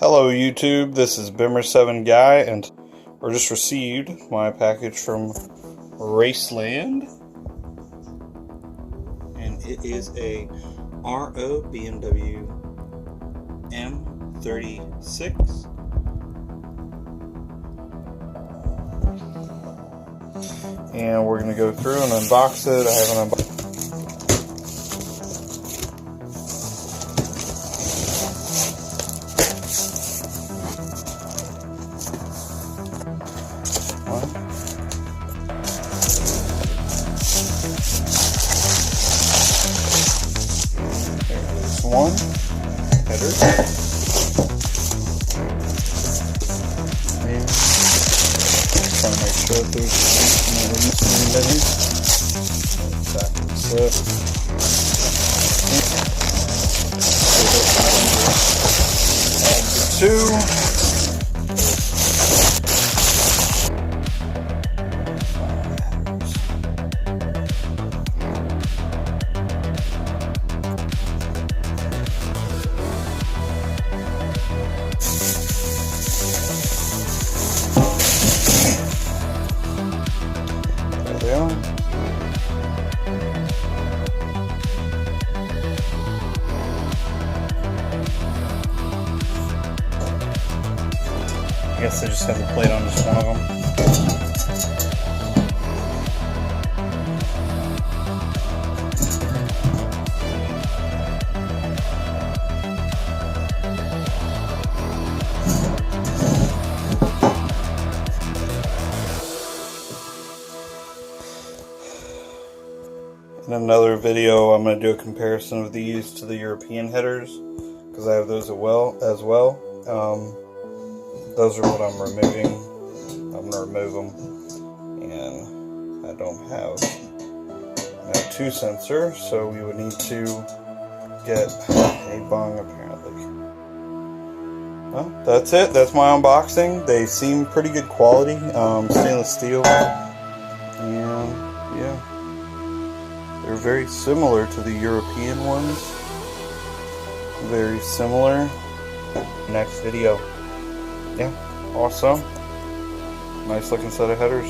Hello YouTube, this is Bimmer7 Guy, and I just received my package from Raceland, and it is a RO BMW M36. And we're going to go through and unbox it. I haven't unboxed. There's one header. And trying to make sure that there's no missing anything. Back to the set. Two. There they are. I guess they just have the plate on just one of them. In another video, I'm going to do a comparison of these to the European headers, because I have those as well. Those are what I'm removing. I'm going to remove them, and I don't have an O2 sensor, so we would need to get a bung apparently. Well, that's it. That's my unboxing. They seem pretty good quality, stainless steel, and yeah. They're very similar to the European ones. Very similar. Next video. Yeah, awesome. Nice looking set of headers.